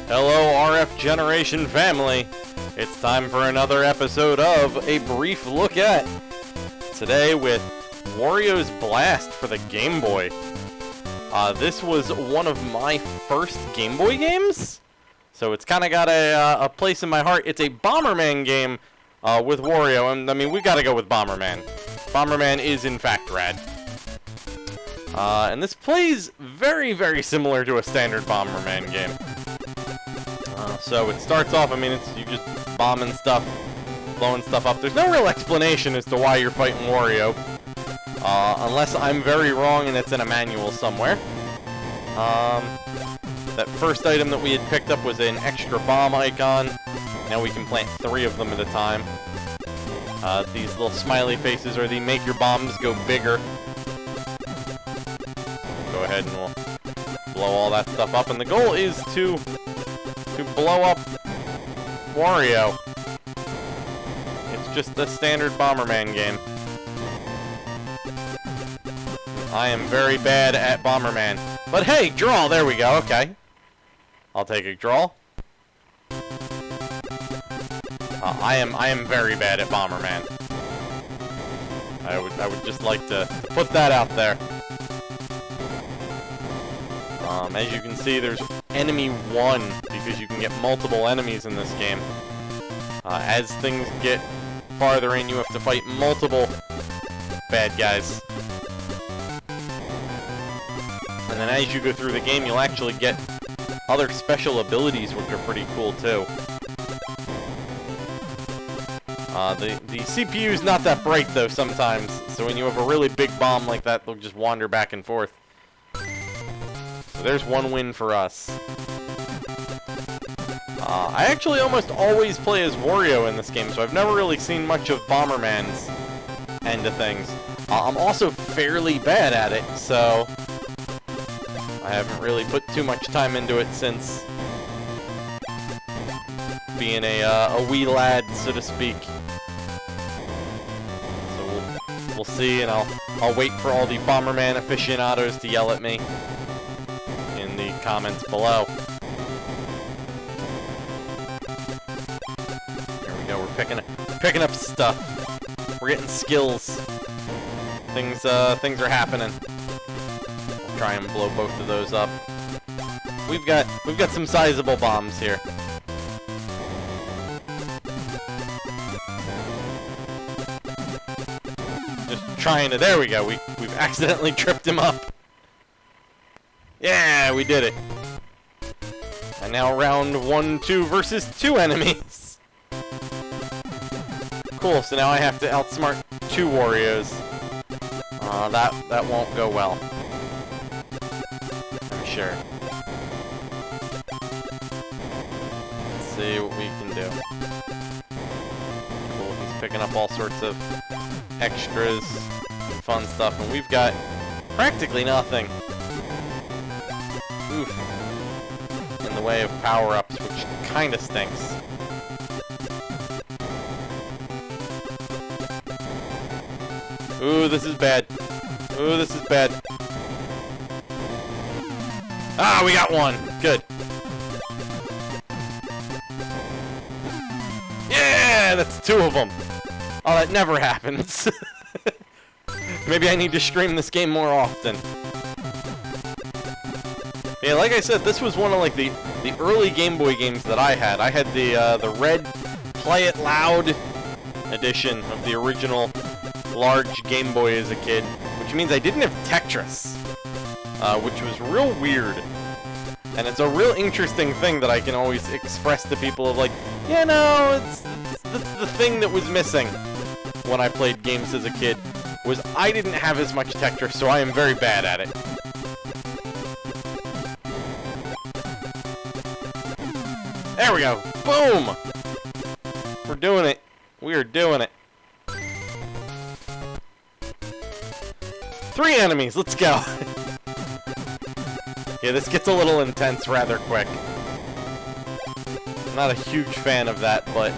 Hello, RF Generation family. It's time for another episode of A Brief Look At. Today with Wario's Blast for the Game Boy. This was one of my first Game Boy games, so it's kind of got a place in my heart. It's a Bomberman game with Wario, and I mean, we gotta go with Bomberman. Bomberman is in fact rad. And this plays very, very similar to a standard Bomberman game. So it starts off, I mean, it's you just bombing stuff, blowing stuff up. There's no real explanation as to why you're fighting Wario. Unless I'm very wrong and it's in a manual somewhere. That first item that we had picked up was an extra bomb icon. Now we can plant 3 of them at a time. These little smiley faces are the make your bombs go bigger. Go ahead and we'll blow all that stuff up. And the goal is to blow up Wario. It's just a standard Bomberman game. I am very bad at Bomberman. But hey, draw, there we go, okay. I'll take a draw. I am very bad at Bomberman. I would just like to put that out there. As you can see, there's enemy 1, because you can get multiple enemies in this game. As things get farther in, you have to fight multiple bad guys. And then as you go through the game, you'll actually get other special abilities, which are pretty cool, too. The CPU's not that bright, though, sometimes, so when you have a really big bomb like that, they'll just wander back and forth. So there's one win for us. I actually almost always play as Wario in this game, so I've never really seen much of Bomberman's end of things. I'm also fairly bad at it, so I haven't really put too much time into it since being a wee lad, so to speak. So we'll see, and I'll wait for all the Bomberman aficionados to yell at me in the comments below. There we go. We're picking up stuff. We're getting skills. Things are happening. We'll try and blow both of those up. We've got some sizable bombs here. Just trying to. There we go. We've accidentally tripped him up. Yeah, we did it. And now round 1, 2 versus 2 enemies. Cool, so now I have to outsmart 2 Warios. That won't go well. I'm sure. Let's see what we can do. Cool, he's picking up all sorts of extras and fun stuff, and we've got practically nothing. Oof. In the way of power-ups, which kinda stinks. Ooh, this is bad. Ooh, this is bad. Ah, we got one! Good. Yeah, that's 2 of them! Oh, that never happens. Maybe I need to stream this game more often. Yeah, like I said, this was one of like the early Game Boy games that I had. I had the red Play It Loud edition of the original large Game Boy as a kid, which means I didn't have Tetris, which was real weird. And it's a real interesting thing that I can always express to people of like, yeah, no, it's the thing that was missing when I played games as a kid was I didn't have as much Tetris, so I am very bad at it. There we go. Boom! We're doing it. We are doing it. 3 enemies. Let's go. Yeah, this gets a little intense rather quick. I'm not a huge fan of that, but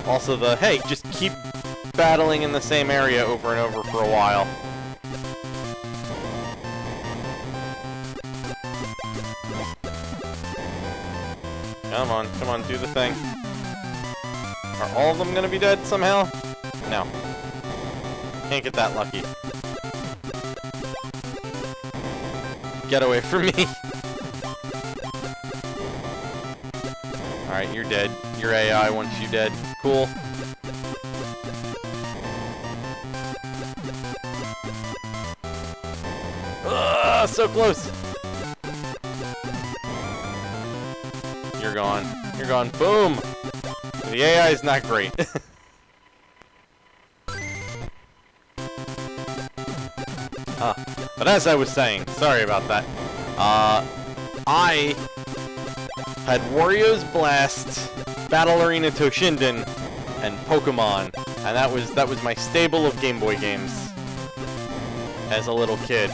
also the, hey, just keep battling in the same area over and over for a while. Come on, come on, do the thing. Are all of them gonna be dead somehow? No. Can't get that lucky. Get away from me. Alright, you're dead. Your AI wants you dead. Cool. Ugh, so close. You're gone. You're gone. Boom! The AI is not great. But as I was saying, sorry about that. I had Wario's Blast, Battle Arena Toshinden, and Pokemon, and that was my stable of Game Boy games as a little kid.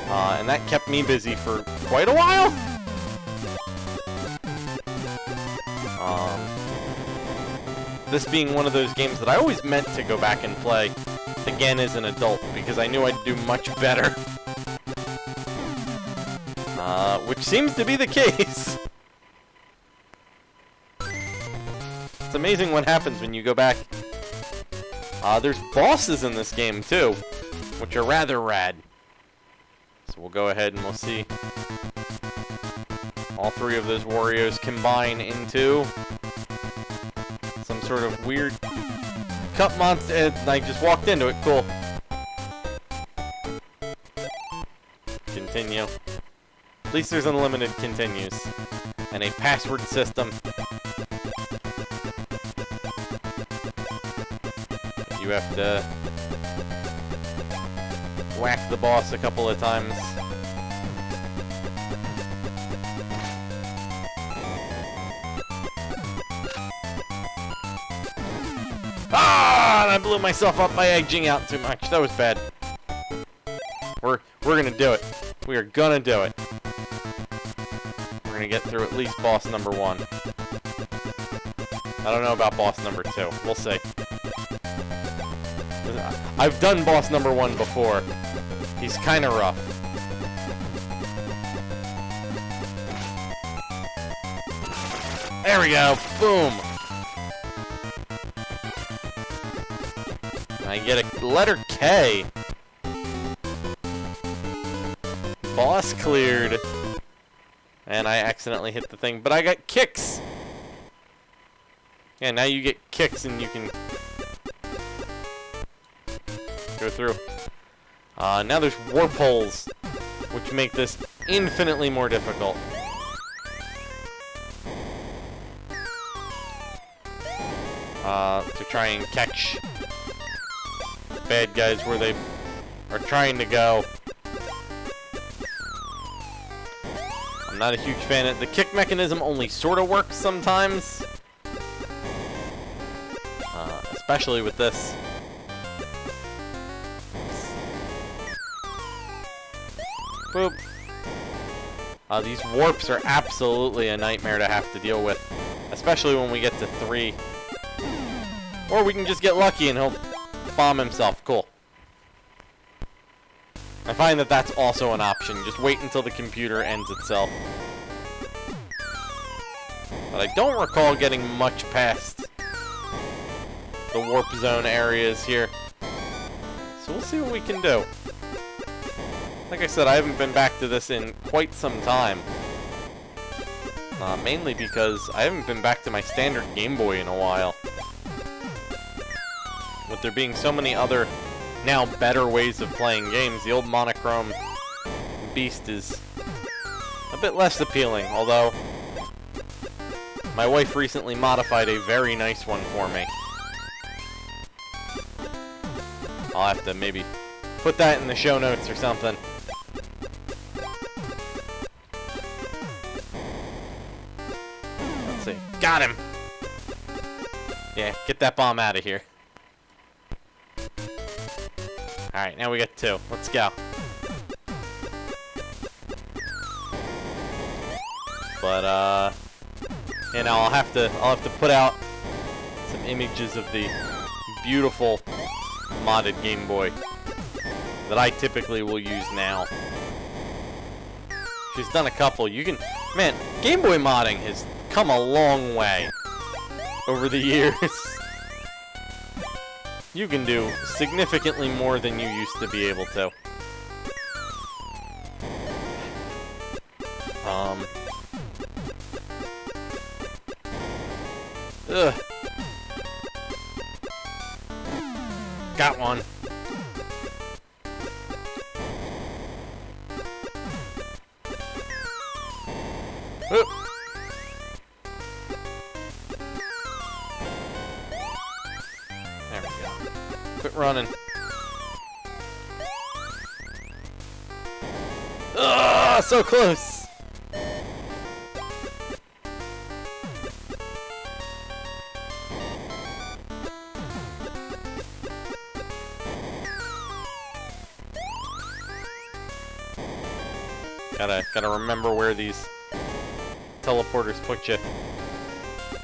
And that kept me busy for quite a while. This being one of those games that I always meant to go back and play again as an adult, because I knew I'd do much better. Which seems to be the case. It's amazing what happens when you go back. There's bosses in this game too, which are rather rad. So we'll go ahead and we'll see. All three of those Warios combine into some sort of weird cup monster, and I just walked into it. Cool. Continue. At least there's unlimited continues. And a password system. You have to whack the boss a couple of times. Ah! I blew myself up by edging out too much. That was bad. We're gonna do it. We are gonna do it. We're gonna get through at least boss number 1. I don't know about boss number 2. We'll see. I've done boss number 1 before. He's kinda rough. There we go. Boom. I get a letter K. Boss cleared. And I accidentally hit the thing, but I got kicks. Yeah, now you get kicks and you can go through. Now there's warp holes, which make this infinitely more difficult. To try and catch bad guys where they are trying to go. I'm not a huge fan of the kick mechanism. Only sort of works sometimes, especially with this. Boop. These warps are absolutely a nightmare to have to deal with, especially when we get to 3. Or we can just get lucky and he'll bomb himself. Cool. I find that that's also an option. Just wait until the computer ends itself. But I don't recall getting much past the warp zone areas here. So we'll see what we can do. Like I said, I haven't been back to this in quite some time. Mainly because I haven't been back to my standard Game Boy in a while. With there being so many other, now better ways of playing games, the old monochrome beast is a bit less appealing, although my wife recently modified a very nice one for me. I'll have to maybe put that in the show notes or something. Let's see. Got him! Yeah, get that bomb out of here. Alright, now we got 2. Let's go. But you know, I'll have to put out some images of the beautiful modded Game Boy that I typically will use now. She's done a couple. You can... Man, Game Boy modding has come a long way over the years. You can do significantly more than you used to be able to. Ugh. Got one. Oop. There we go. Quit running. Ah, so close. Gotta remember where these teleporters put you.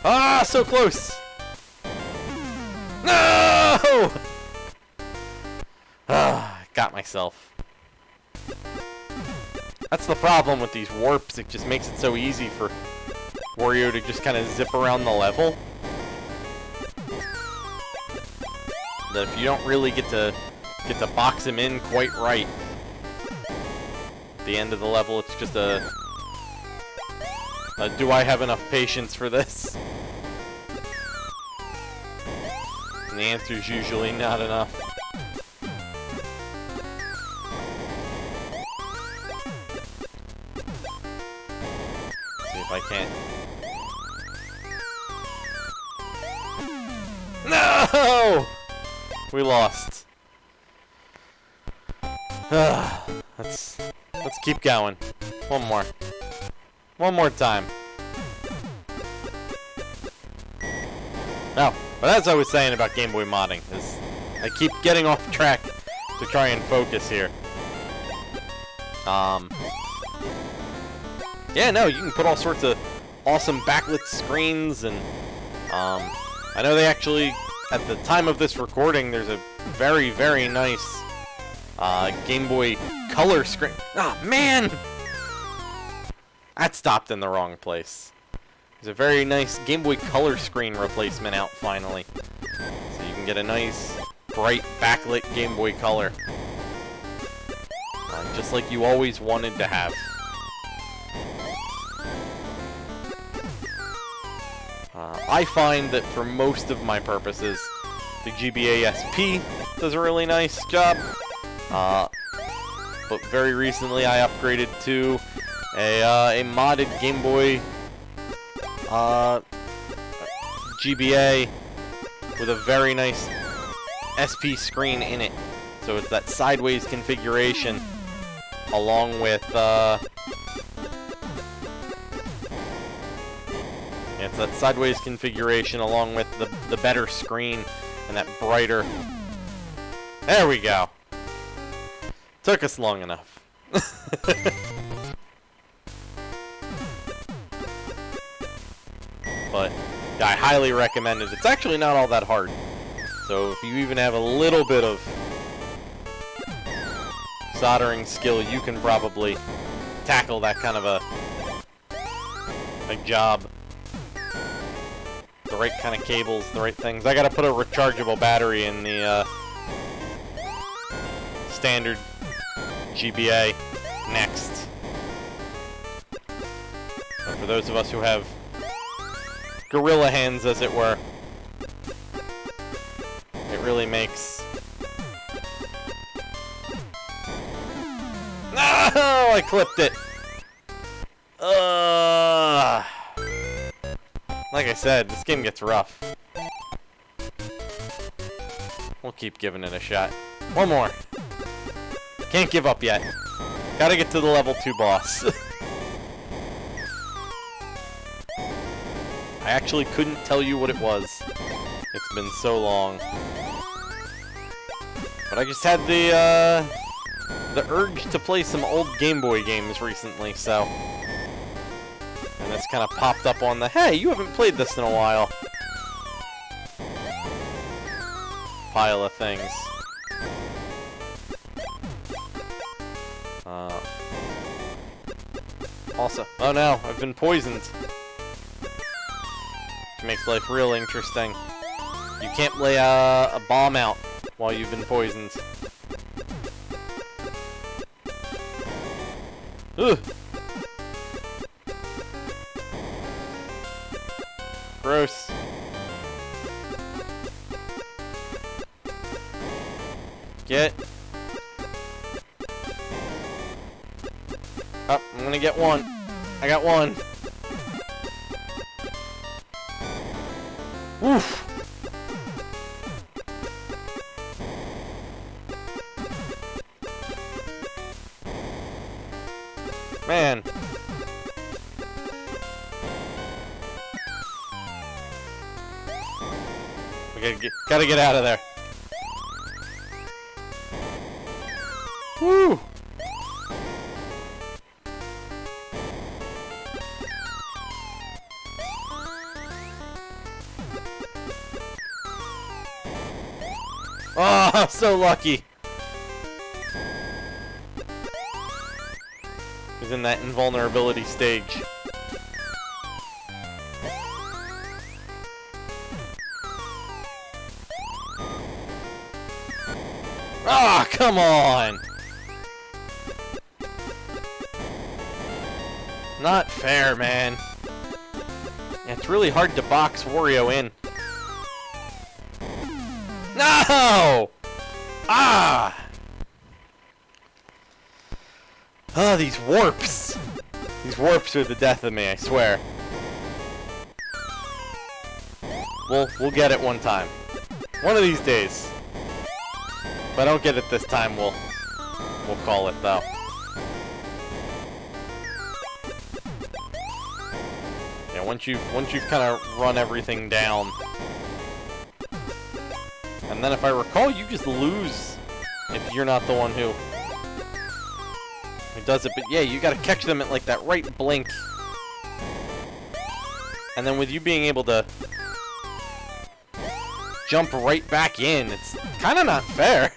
Ah, so close! No! Ah, got myself. That's the problem with these warps. It just makes it so easy for Wario to just kind of zip around the level. That if you don't really get to box him in quite right, at the end of the level, it's just a do I have enough patience for this? And the answer is usually not enough. See if I can't. No! We lost. Let's keep going. One more. One more time. Oh, but as I was saying about Game Boy modding, is I keep getting off track to try and focus here. Yeah, no, you can put all sorts of awesome backlit screens, and I know they actually, at the time of this recording, there's a very, very nice Game Boy Color screen. Ah, man! That stopped in the wrong place. There's a very nice Game Boy Color screen replacement out finally. So you can get a nice, bright, backlit Game Boy Color. Just like you always wanted to have. I find that for most of my purposes, the GBA SP does a really nice job. But very recently I upgraded to a modded Game Boy GBA with a very nice SP screen in it. So it's that sideways configuration along with it's that sideways configuration along with the better screen and that brighter. There we go. Took us long enough. But yeah, I highly recommend it. It's actually not all that hard. So if you even have a little bit of soldering skill, you can probably tackle that kind of a job. The right kind of cables, the right things. I gotta put a rechargeable battery in the standard GBA next. So for those of us who have gorilla hands, as it were, it really makes... No! I clipped it! Like I said, this game gets rough. We'll keep giving it a shot. One more. Can't give up yet. Gotta get to the level 2 boss. I actually couldn't tell you what it was. It's been so long. But I just had the urge to play some old Game Boy games recently, so... And it's kind of popped up on the, hey, you haven't played this in a while pile of things. Also, oh no, I've been poisoned. Which makes life real interesting. You can't lay a bomb out while you've been poisoned. Ugh. Gross. Get. Oh, I'm gonna get one. I got one. Oof. Man. We gotta get out of there. Woo! Oh, so lucky. He's in that invulnerability stage. Ah, come on! Not fair, man. Yeah, it's really hard to box Wario in. No! Ah! Oh, these warps. These warps are the death of me, I swear. We'll get it one time. One of these days. If I don't get it this time, we'll call it though. Yeah, once you've kind of run everything down. And then if I recall, you just lose if you're not the one who does it. But yeah, you gotta catch them at like that right blink. And then with you being able to jump right back in, it's kind of not fair.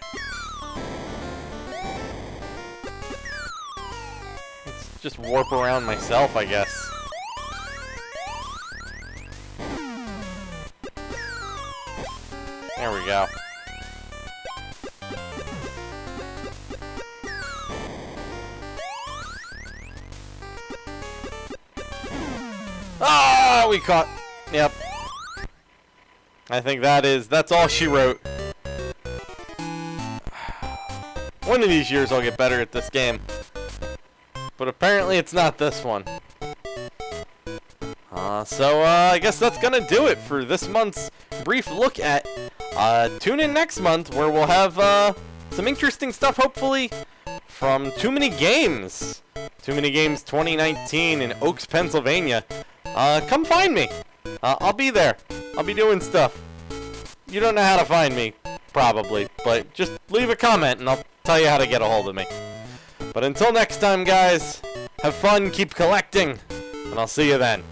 Let's just warp around myself, I guess. There we go. Ah, we caught. Yep. I think that's all she wrote. One of these years I'll get better at this game. But apparently it's not this one. So I guess that's gonna do it for this month's brief look at. Tune in next month where we'll have some interesting stuff, hopefully, from Too Many Games. Too Many Games 2019 in Oaks, Pennsylvania. Come find me. I'll be there. I'll be doing stuff. You don't know how to find me, probably, but just leave a comment and I'll tell you how to get a hold of me. But until next time, guys, have fun, keep collecting, and I'll see you then.